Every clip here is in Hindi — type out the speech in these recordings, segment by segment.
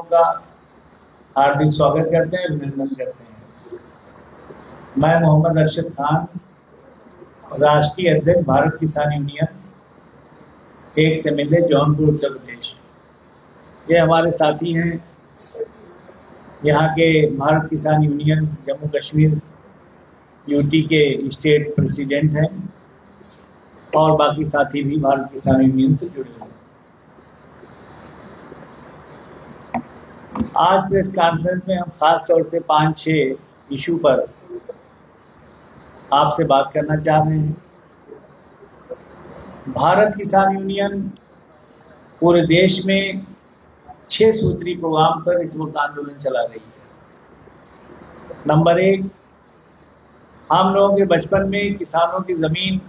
का हार्दिक स्वागत करते हैं, अभिनंदन करते हैं। मैं मोहम्मद अरशद खान, राष्ट्रीय अध्यक्ष भारत किसान union x MLA Jaunpur Uttar Pradesh. ये हमारे साथी हैं, यहाँ के भारत किसान यूनियन जम्मू कश्मीर यूटी के स्टेट प्रेसिडेंट हैं और बाकी साथी भी भारत किसान यूनियन से जुड़े हुए हैं। आज प्रेस कॉन्फ्रेंस में हम खास तौर से 5-6 इशू पर आपसे बात करना चाह रहे हैं। भारत किसान यूनियन पूरे देश में 6 सूत्री प्रोग्राम पर इस वक्त आंदोलन चला रही है। नंबर 1, हम लोगों के बचपन में किसानों की जमीन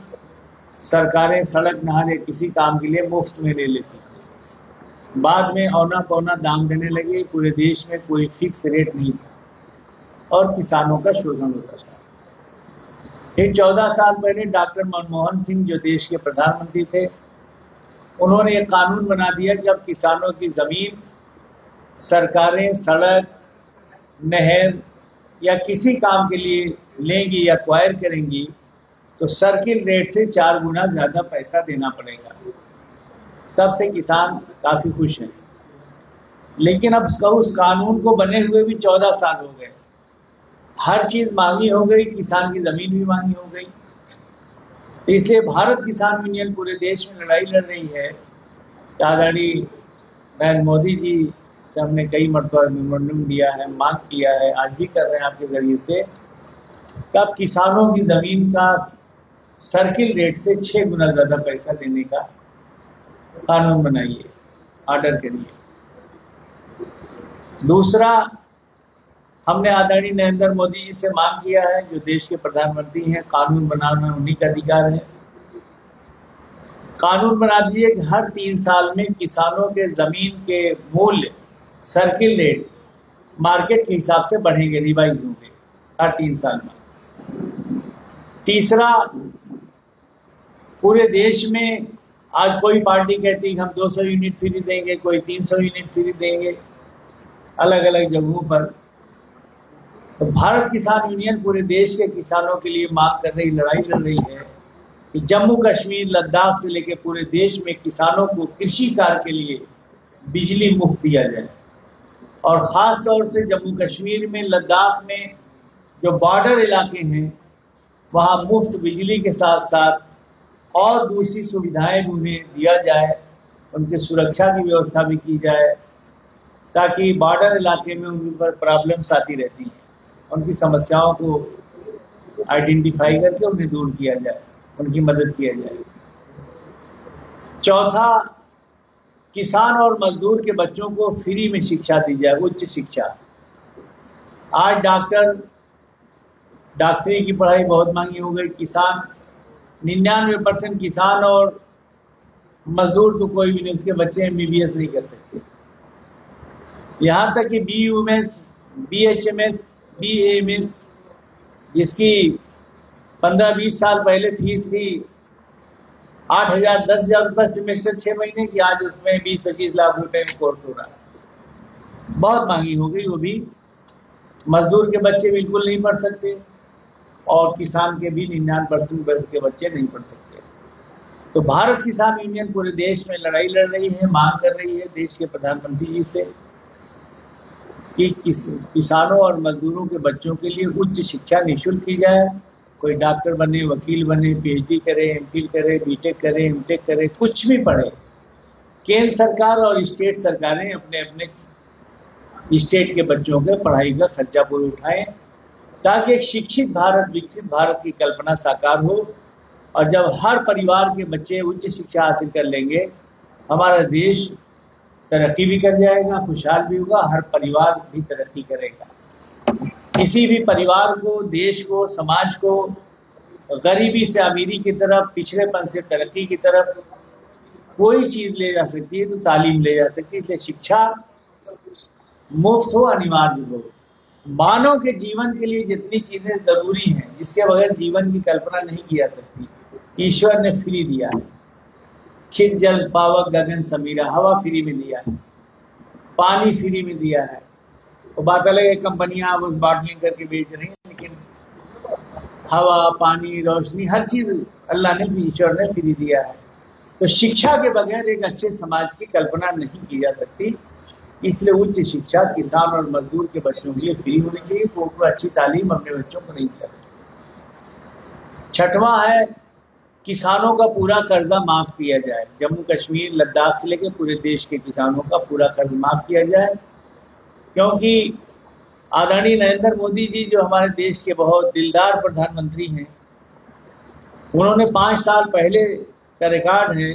सरकारें सड़क नहर या किसी काम के लिए मुफ्त में ले लेती थी। बाद में औना पौना दाम देने लगे। पूरे देश में कोई फिक्स रेट नहीं था और किसानों का शोषण होता था। फिर 14 साल पहले डॉक्टर मनमोहन सिंह, जो देश के प्रधानमंत्री थे, उन्होंने एक कानून बना दिया कि अब किसानों की जमीन सरकारें सड़क, नहर या किसी काम के लिए लेंगी या एक्वायर करेंगी तो सर्किल रेट से 4 गुना ज्यादा पैसा देना पड़ेगा। तब से किसान काफी खुश हैं। लेकिन अब उस कानून को बने हुए भी 14 साल हो गए। हर चीज महंगी हो गई, किसान की जमीन भी महंगी हो गई। तो इसलिए भारत किसान यूनियन पूरे देश में लड़ाई लड़ रही है। आदरणीय नरेंद्र मोदी जी से हमने कई मरतबा मेमोरेंडम दिया है, मांग किया है, आज भी कर रहे हैं आपके जरिए से कि आप किसानों की जमीन का सर्किल रेट से 6 गुना ज्यादा पैसा देने का कानून बनाइए, ऑर्डर करिए। दूसरा, हमने आदरणीय नरेंद्र मोदी जी से मांग किया है, जो देश के प्रधानमंत्री हैं, कानून बनाना उन्हीं का अधिकार है। कानून बना दिए कि हर 3 साल में किसानों के जमीन के मूल्य सर्किल रेट मार्केट के हिसाब से बढ़ेंगे, रिवाइज होंगे हर 3 साल में। तीसरा, पूरे देश में आज कोई पार्टी कहती है हम 200 यूनिट फ्री देंगे, कोई 300 यूनिट फ्री देंगे, अलग अलग जगहों पर। तो भारत किसान यूनियन पूरे देश के किसानों के लिए मांग कर रही, लड़ाई लड़ रही है कि जम्मू कश्मीर, लद्दाख से लेकर पूरे देश में किसानों को कृषि कार्य के लिए बिजली मुफ्त दिया जाए। और खास तौर से जम्मू कश्मीर में, लद्दाख में जो बॉर्डर इलाके हैं, वहां मुफ्त बिजली के साथ साथ और दूसरी सुविधाएं भी उन्हें दिया जाए, उनकी सुरक्षा की व्यवस्था भी की जाए, ताकि बॉर्डर इलाके में उन पर प्रॉब्लम्स आती रहती हैं, उनकी समस्याओं को आइडेंटिफाई करके उन्हें दूर किया जाए, उनकी मदद किया जाए। चौथा, किसान और मजदूर के बच्चों को फ्री में शिक्षा दी जाए, उच्च शिक्षा। आज डॉक्टरी की पढ़ाई बहुत महंगी हो गई। 99% किसान और मजदूर तो कोई भी नहीं, उसके बच्चे MBBS नहीं कर सकते। यहां तक कि BUMS, BHMS, BAMS, जिसकी 15-20 साल पहले फीस थी 8,000, 10,000 रुपये सेमेस्टर 6 महीने की, आज उसमें 20-25 लाख रुपए में कोर्स हो रहा है। बहुत महंगी हो गई वो भी। मजदूर के बच्चे बिल्कुल नहीं पढ़ सकते और किसान के भी 99% के बच्चे नहीं पढ़ सकते। तो भारत किसान यूनियन पूरे देश में लड़ाई लड़ रही है, मांग कर रही है देश के प्रधानमंत्री जी से कि किसानों और मजदूरों के बच्चों के लिए उच्च शिक्षा निःशुल्क की जाए। कोई डॉक्टर बने, वकील बने, PhD करे, MPhil करे, BTech करे, MTech करे, कुछ भी पढ़े। केंद्र सरकार और स्टेट सरकारें अपने अपने स्टेट के बच्चों के पढ़ाई का खर्चा पूरा उठाएं, ताकि एक शिक्षित भारत, विकसित भारत की कल्पना साकार हो। और जब हर परिवार के बच्चे उच्च शिक्षा हासिल कर लेंगे, हमारा देश तरक्की भी कर जाएगा, खुशहाल भी होगा, हर परिवार भी तरक्की करेगा। किसी भी परिवार को, देश को, समाज को गरीबी से अमीरी की तरफ, पिछड़ेपन से तरक्की की तरफ कोई चीज ले जा सकती है तो तालीम ले जा सकती है। इसलिए शिक्षा मुफ्त हो, अनिवार्य हो। मानव के जीवन के लिए जितनी चीजें जरूरी हैं, जिसके बगैर जीवन की कल्पना नहीं की जा सकती, ईश्वर ने फ्री दिया है। छित जल पावक गगन समीरा, हवा फ्री में दिया है। पानी फ्री में दिया है। तो बात अलग है, कंपनियां अब बॉटलिंग करके बेच रही हैं, लेकिन हवा, पानी, रोशनी, हर चीज अल्लाह ने, ईश्वर ने फ्री दिया है। तो शिक्षा के बगैर एक अच्छे समाज की कल्पना नहीं की जा सकती। इसलिए उच्च शिक्षा किसान और मजदूर के बच्चों के लिए फ्री होनी चाहिए, तो उनको अच्छी तालीम अपने बच्चों को नहीं दिया सकती। छठवां है, किसानों का पूरा कर्जा माफ किया जाए। जम्मू कश्मीर, लद्दाख से लेकर पूरे देश के किसानों का पूरा कर्ज माफ किया जाए, क्योंकि आदरणीय नरेंद्र मोदी जी जो हमारे देश के बहुत दिलदार प्रधानमंत्री हैं, उन्होंने 5 साल पहले का रिकॉर्ड है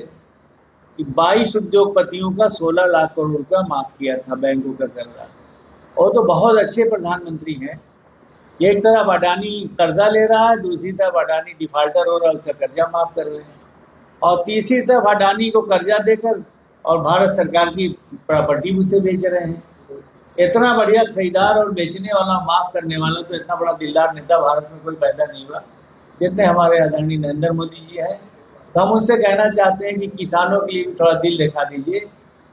कि 22 उद्योगपतियों का 16 लाख करोड़ रुपया माफ किया था बैंकों का कर्जा। और तो बहुत अच्छे प्रधानमंत्री हैं। एक तरफ अडानी कर्जा ले रहा है, दूसरी तरफ अडानी डिफाल्टर हो रहा है, उसका कर्जा माफ कर रहे हैं, और तीसरी तरफ अडानी को कर्जा देकर और भारत सरकार की प्रॉपर्टी उसे बेच रहे हैं। इतना बढ़िया खरीदार और बेचने वाला, माफ करने वाला, तो इतना बड़ा दिलदार नेता भारत में कोई पैदा नहीं हुआ जितने हमारे आदरणीय नरेंद्र मोदी जी हैं। तो हम उनसे कहना चाहते हैं कि किसानों के लिए भी थोड़ा दिल दिखा दीजिए,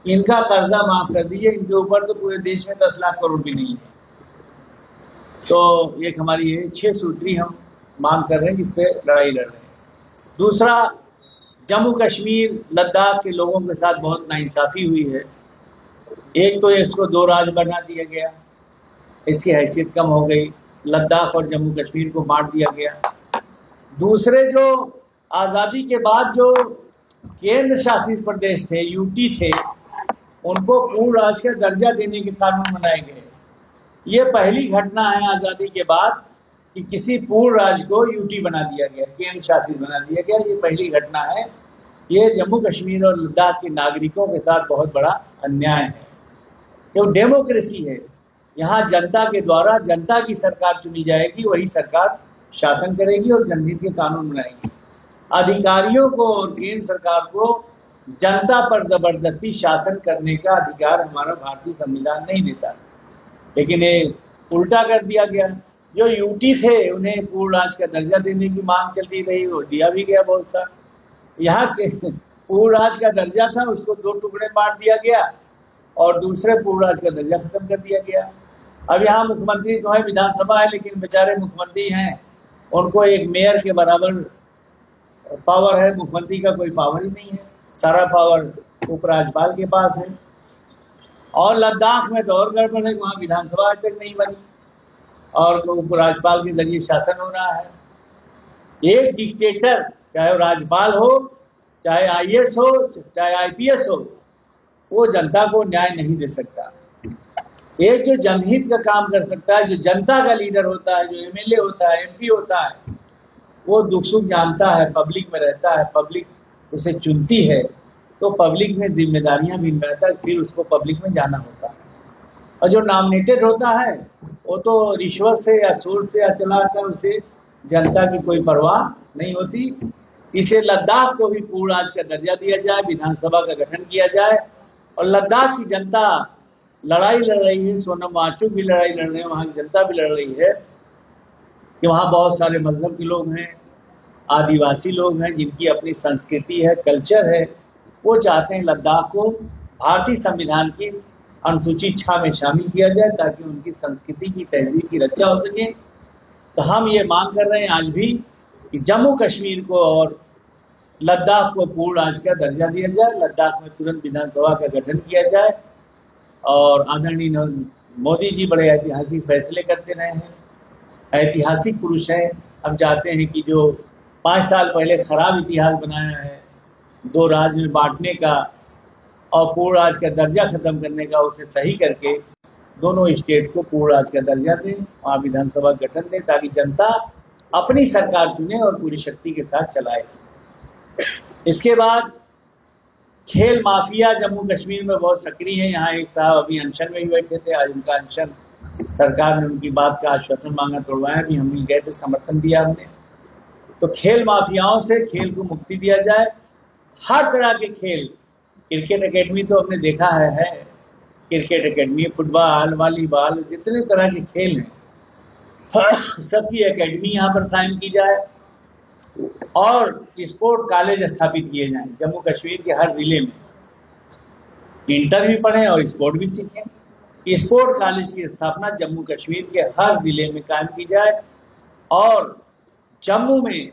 इनका कर्जा माफ कर दीजिए। इनके ऊपर तो पूरे देश में 10 लाख करोड़ भी नहीं है। तो एक हमारी ये 6 सूत्री हम मांग कर रहे हैं, जिस पे लड़ाई लड़ रहे हैं। दूसरा, जम्मू कश्मीर, लद्दाख के लोगों के साथ बहुत नाइंसाफी हुई है। एक तो इसको 2 राज्य बना दिया गया, इसकी हैसियत कम हो गई, लद्दाख और जम्मू कश्मीर को बांट दिया गया। दूसरे, जो आज़ादी के बाद जो केंद्र शासित प्रदेश थे, यूटी थे, उनको पूर्ण राज्य का दर्जा देने के कानून बनाए गए। ये पहली घटना है आज़ादी के बाद कि किसी पूर्ण राज्य को यूटी बना दिया गया, केंद्र शासित बना दिया गया। ये पहली घटना है। ये जम्मू कश्मीर और लद्दाख के नागरिकों के साथ बहुत बड़ा अन्याय है। क्यों? डेमोक्रेसी है, यहाँ जनता के द्वारा जनता की सरकार चुनी जाएगी, वही सरकार शासन करेगी और जनहित के कानून बनाएगी। अधिकारियों को और केंद्र सरकार को जनता पर जबरदस्ती शासन करने का अधिकार हमारा भारतीय संविधान नहीं देता, लेकिन ये उल्टा कर दिया गया। जो यूटी थे उन्हें पूर्ण राज्य का दर्जा देने की मांग चलती रही, और दिया भी गया बहुत सा। यहाँ पूर्ण राज्य का दर्जा था, उसको 2 टुकड़े बांट दिया गया और दूसरे पूर्ण राज्य का दर्जा खत्म कर दिया गया। अब यहाँ मुख्यमंत्री तो है, विधानसभा है, लेकिन बेचारे मुख्यमंत्री हैं, उनको एक मेयर के बराबर पावर है। मुख्यमंत्री का कोई पावर ही नहीं है, सारा पावर उपराज्यपाल के पास है। और लद्दाख में तो और गड़बड़ है, वहाँ विधानसभा आज तक नहीं बनी और उपराज्यपाल के जरिए शासन हो रहा है। एक डिक्टेटर, चाहे वो राज्यपाल हो, चाहे आईएएस हो, चाहे आईपीएस हो, वो जनता को न्याय नहीं दे सकता। एक जो जनहित का काम कर सकता है, जो जनता का लीडर होता है, जो एमएलए होता है, एमपी होता है, वो दुख सुख जानता है, पब्लिक में रहता है, पब्लिक उसे चुनती है, तो पब्लिक में जिम्मेदारियां भी रहता है, फिर उसको पब्लिक में जाना होता है। और जो नॉमिनेटेड होता है वो तो रिश्वत से या सूद से या चलाकर, उसे जनता की कोई परवाह नहीं होती। इसे लद्दाख को भी पूर्ण राज्य का दर्जा दिया जाए, विधानसभा का गठन किया जाए, और लद्दाख की जनता लड़ाई लड़ रही है, सोनम वांगचुक भी लड़ाई लड़ रहे हैं, वहाँ की जनता भी लड़ रही है कि वहाँ बहुत सारे मजहब के लोग हैं, आदिवासी लोग हैं, जिनकी अपनी संस्कृति है, कल्चर है। वो चाहते हैं लद्दाख को भारतीय संविधान की अनुसूची 6 में शामिल किया जाए, ताकि उनकी संस्कृति की, तहजीब की रक्षा हो सके। तो हम ये मांग कर रहे हैं आज भी कि जम्मू कश्मीर को और लद्दाख को पूर्ण राज्य का दर्जा दिया जाए, लद्दाख में तुरंत विधानसभा का गठन किया जाए। और आदरणीय मोदी जी बड़े ऐतिहासिक फैसले करते रहे हैं, ऐतिहासिक पुरुष हैं। हम चाहते हैं कि जो 5 साल पहले खराब इतिहास बनाया है 2 राज्य में बांटने का और पूर्ण राज्य का दर्जा खत्म करने का, उसे सही करके दोनों स्टेट को पूर्ण राज्य का दर्जा दें, वहाँ विधानसभा गठन दें, ताकि जनता अपनी सरकार चुने और पूरी शक्ति के साथ चलाए। इसके बाद खेल माफिया जम्मू कश्मीर में बहुत सक्रिय है। यहाँ एक साहब अभी अनशन में ही बैठे थे, आज उनका अनशन, सरकार ने उनकी बात का आश्वासन मांगा, तोड़वाया भी, हम मिल गए थे, समर्थन दिया हमने। तो खेल माफियाओं से खेल को मुक्ति दिया जाए। हर तरह के खेल, क्रिकेट एकेडमी तो हमने देखा है क्रिकेट एकेडमी, फुटबॉल, वॉलीबॉल, जितने तरह के खेल हैं सबकी एकेडमी यहाँ पर कायम की जाए और स्पोर्ट कॉलेज स्थापित किए जाएं जम्मू कश्मीर के हर जिले में। इंटर भी पढ़ें और स्पोर्ट भी सीखें। स्पोर्ट कॉलेज की स्थापना जम्मू कश्मीर के हर जिले में कायम की जाए और जम्मू में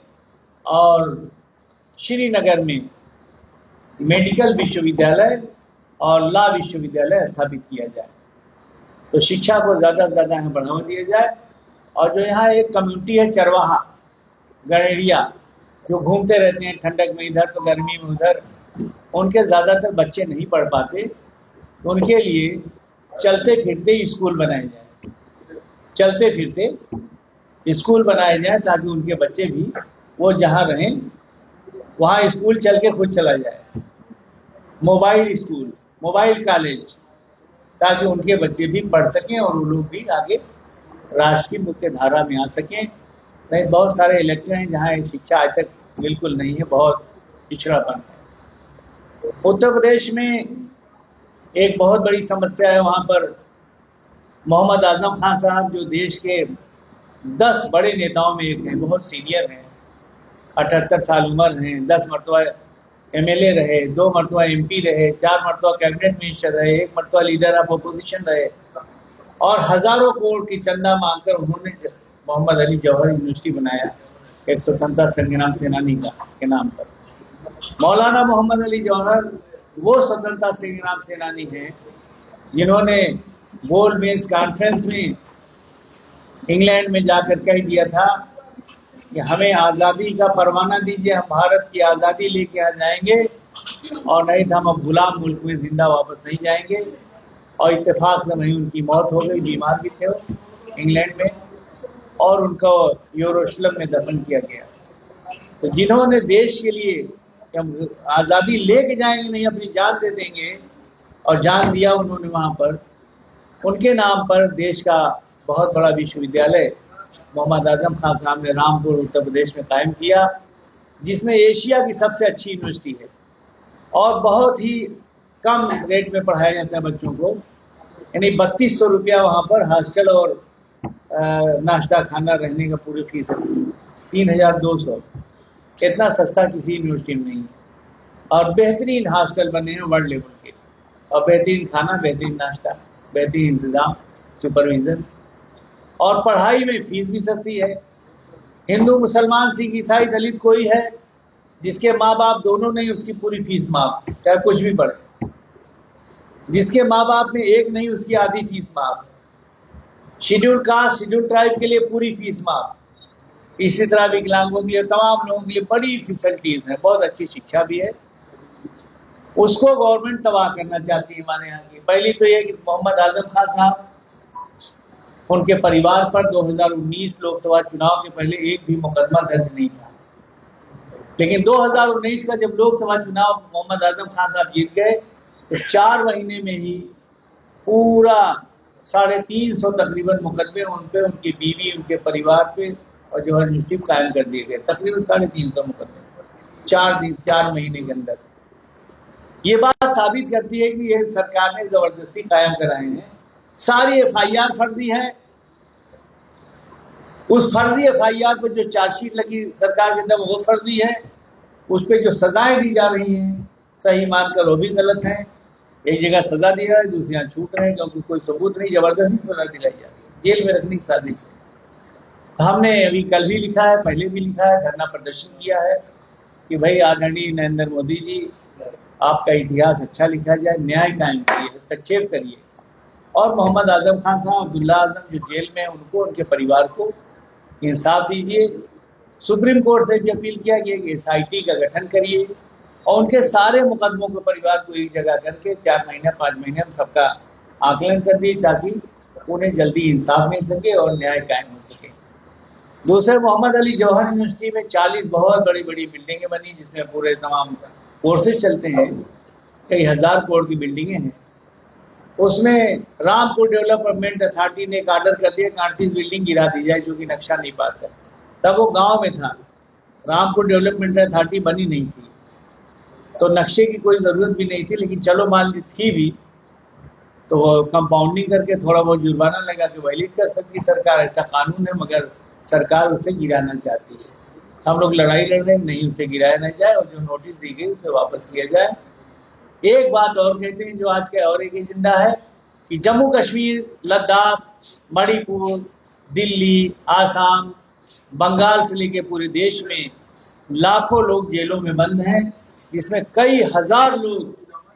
और श्रीनगर में मेडिकल विश्वविद्यालय और लॉ विश्वविद्यालय स्थापित किया जाए। तो शिक्षा को ज़्यादा से ज़्यादा यहाँ बढ़ावा दिया जाए। और जो यहाँ एक कम्युनिटी है चरवाहा गड़ेरिया, जो घूमते रहते हैं ठंडक में इधर तो गर्मी में उधर, उनके ज़्यादातर बच्चे नहीं पढ़ पाते, तो उनके लिए चलते फिरते स्कूल बनाए जाए, चलते फिरते स्कूल बनाए जाए ताकि उनके बच्चे भी वो जहाँ रहें वहाँ स्कूल चल के खुद चला जाए। मोबाइल स्कूल, मोबाइल कॉलेज, ताकि उनके बच्चे भी पढ़ सकें और वो लोग भी आगे राष्ट्र की मुख्य धारा में आ सकें। नहीं, बहुत सारे इलाके हैं जहाँ शिक्षा आज तक बिल्कुल नहीं है, बहुत पिछड़ापन है। उत्तर प्रदेश में एक बहुत बड़ी समस्या है, वहाँ पर मोहम्मद आजम खान साहब जो देश के 10 बड़े नेताओं में एक हैं, बहुत सीनियर हैं, 78 साल उम्र हैं, 10 मरतबा MLA रहे, 2 मरतबा MP रहे, 4 मरतबा कैबिनेट मिनिस्टर रहे, 1 मरतबा लीडर ऑफ अपोजिशन रहे और हजारों करोड़ की चंदा मांगकर उन्होंने मोहम्मद अली जौहर यूनिवर्सिटी बनाया एक स्वतंत्रता संग्राम सेनानी के नाम पर। मौलाना मोहम्मद अली जौहर वो स्वतंत्रता संग्राम सेनानी हैं जिन्होंने गोल्ड मेज कॉन्फ्रेंस में इंग्लैंड में जाकर कह दिया था कि हमें आज़ादी का परवाना दीजिए, हम भारत की आज़ादी लेके आ जाएंगे और नहीं तो हम अब गुलाम मुल्क में जिंदा वापस नहीं जाएंगे। और इत्तेफाक से वहीं उनकी मौत हो गई, बीमार भी थे वो इंग्लैंड में, और उनको यरूशलेम में दफन किया गया। तो जिन्होंने देश के लिए हम आज़ादी लेके जाएंगे नहीं, अपनी जान दे देंगे, और जान दिया उन्होंने वहाँ पर, उनके नाम पर देश का बहुत बड़ा विश्वविद्यालय मोहम्मद आजम खान साहब ने रामपुर उत्तर प्रदेश में कायम किया, जिसमें एशिया की सबसे अच्छी यूनिवर्सिटी है और बहुत ही कम रेट में पढ़ाया जाता है बच्चों को। यानी 3200 रुपया वहाँ पर हॉस्टल और नाश्ता खाना रहने का पूरी फीस है, 3200। इतना सस्ता किसी यूनिवर्सिटी में नहीं है। और बेहतरीन हॉस्टल बने हैं वर्ल्ड लेवल के, और बेहतरीन खाना, बेहतरीन नाश्ता, बेहतरीन इंतजाम, सुपरविजन, और पढ़ाई में फीस भी सस्ती है। हिंदू मुसलमान सिख ईसाई दलित कोई है जिसके माँ बाप दोनों नहीं, उसकी पूरी फीस माफ, चाहे कुछ भी पढ़े। जिसके माँ बाप में एक नहीं, उसकी आधी फीस माफ। शेड्यूल कास्ट शेड्यूल ट्राइब के लिए पूरी फीस माफ। इसी तरह विकलांगों के लिए, तमाम लोगों के लिए बड़ी फैसिलिटीज है, बहुत अच्छी शिक्षा भी है। उसको गवर्नमेंट तबाह करना चाहती है हमारे यहाँ की। पहली तो ये कि मोहम्मद आजम खान साहब, उनके परिवार पर 2019 लोकसभा चुनाव के पहले एक भी मुकदमा दर्ज नहीं था, लेकिन 2019 का जब लोकसभा चुनाव मोहम्मद आजम खान साहब जीत गए तो 4 महीने में ही पूरा 350 तकरीबन मुकदमे उन पे, उनकी बीवी, उनके परिवार पे और जो है यूनिवर्सिटी कायम कर दिए गए। तकरीबन 350 मुकदमे 4 महीने के अंदर। ये बात साबित करती है कि ये सरकार ने जबरदस्ती कायम कराए हैं। सारी FIR फर्जी है। उस फर्जी FIR पर जो चार्जशीट लगी सरकार के अंदर वो फर्जी है। उस पर जो सजाएं दी जा रही हैं सही मानकर वो भी गलत है। एक जगह सजा दी है, दूसरी जगह छूट रहे हैं क्योंकि कोई सबूत नहीं, जबरदस्ती सजा दिलाई जा रही है, जेल में रखने की साजिश है। तो हमने अभी कल भी लिखा है, पहले भी लिखा है, धरना प्रदर्शन किया है कि भाई आदरणीय नरेंद्र मोदी जी, आपका इतिहास अच्छा लिखा जाए, न्याय कायम करिए, हस्तक्षेप करिए, और मोहम्मद आजम खान साहब, अब्दुल्ला आजम जो जेल में हैं, उनको, उनके परिवार को इंसाफ दीजिए। सुप्रीम कोर्ट से भी अपील किया गया कि SIT का गठन करिए और उनके सारे मुकदमों के परिवार को एक जगह करके 4 महीने 5 महीने हम सबका आकलन कर दिए ताकि उन्हें जल्दी इंसाफ मिल सके और न्याय कायम हो सके। दूसरे, मोहम्मद अली जौहर यूनिवर्सिटी में 40 बहुत बड़ी बड़ी बिल्डिंगें बनी जिसमें पूरे तमाम कोर्सेज चलते हैं, कई हजार करोड़ की बिल्डिंगें हैं। उसमें रामपुर डेवलपमेंट अथॉरिटी ने एक ऑर्डर कर दिया कि 38 बिल्डिंग गिरा दी जाए जो कि नक्शा नहीं पास है। तब वो गांव में था, रामपुर डेवलपमेंट अथॉरिटी बनी नहीं थी, तो नक्शे की कोई ज़रूरत भी नहीं थी। लेकिन चलो मान ली थी भी तो वो कंपाउंडिंग करके थोड़ा बहुत जुर्माना लगा के वायलेट कर सकती सरकार, ऐसा कानून है, मगर सरकार उसे गिराना चाहती है। हम लोग लड़ाई लड़ रहे हैं, नहीं उसे गिराया नहीं जाए और जो नोटिस दी गई उसे वापस लिया जाए। एक बात और कहते हैं जो आज का और एक एजेंडा है कि जम्मू कश्मीर, लद्दाख, मणिपुर, दिल्ली, आसाम, बंगाल से लेकर पूरे देश में लाखों लोग जेलों में बंद हैं, जिसमें कई हजार लोग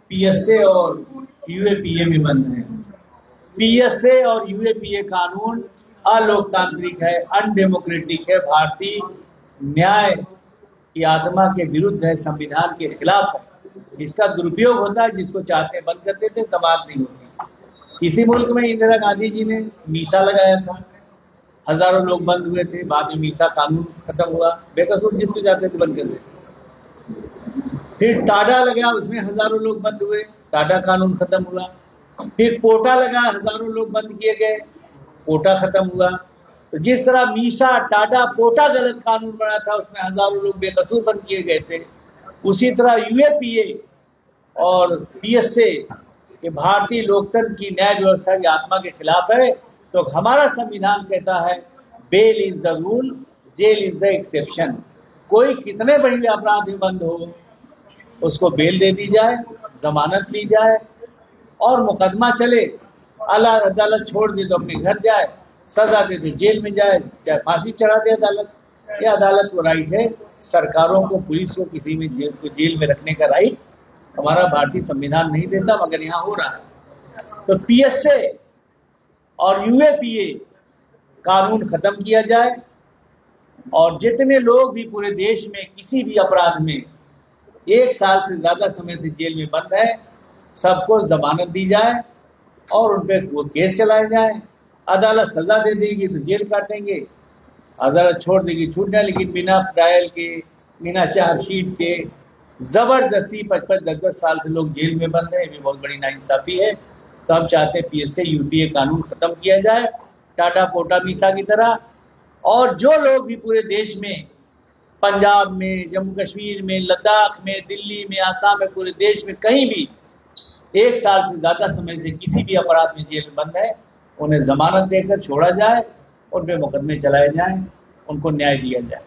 पीएसए और यूएपीए में बंद हैं। पीएसए और यूएपीए कानून अलोकतांत्रिक है, अनडेमोक्रेटिक है, भारतीय न्याय की आत्मा के विरुद्ध है, संविधान के खिलाफ है। इसका दुरुपयोग होता है, जिसको चाहते बंद कर देते, समाप्त नहीं होती। इसी मुल्क में इंदिरा गांधी जी ने मीसा लगाया था, हजारों लोग बंद हुए थे, बाद में मीसा कानून खत्म हुआ, बेकसूर जिसको चाहते थे बंद कर देते। फिर टाडा लगा, उसमें हजारों लोग बंद हुए, टाडा कानून खत्म हुआ। फिर पोटा लगा, हजारों लोग बंद किए गए, पोटा खत्म हुआ। तो जिस तरह मीसा, टाडा, पोटा गलत कानून बना था, उसमें हजारों लोग बेकसूर बंद किए गए थे, उसी तरह यूएपीए और पीएसए ये भारतीय लोकतंत्र की न्याय व्यवस्था की आत्मा के खिलाफ है। तो हमारा संविधान कहता है bail is the rule, jail is the exception. कोई कितने बड़ी अपराध में बंद हो, उसको बेल दे दी जाए, जमानत ली जाए और मुकदमा चले, अदालत छोड़ दे तो अपने घर जाए, सजा दे तो जेल में जाए, चाहे फांसी चढ़ा दे अदालत। यह अदालत को राइट है, सरकारों को, पुलिस को किसी में जेल में रखने का राइट हमारा भारतीय संविधान नहीं देता, मगर यहाँ हो रहा है। तो पीएसए और यूएपीए कानून खत्म किया जाए और जितने लोग भी पूरे देश में किसी भी अपराध में 1 साल से ज्यादा समय से जेल में बंद है, सबको जमानत दी जाए और उन पर वो केस चलाए जाए। अदालत सजा दे देगी तो जेल काटेंगे, अदालत छोड़ देगी छूट जाए, लेकिन बिना ट्रायल के, बिना चार्जशीट के जबरदस्ती 55-10 साल से लोग जेल में बंद है, ये भी बहुत बड़ी नाइंसाफी है। तो हम चाहते हैं पीएसए यूपीए कानून खत्म किया जाए, टाटा पोटा मीसा की तरह। और जो लोग भी पूरे देश में, पंजाब में, जम्मू कश्मीर में, लद्दाख में, दिल्ली में, आसाम में, पूरे देश में कहीं भी 1 साल से ज्यादा समय से किसी भी अपराध में जेल में बंद है, उन्हें जमानत देकर छोड़ा जाए, उन पे मुकदमे चलाए जाएं, उनको न्याय दिया जाए।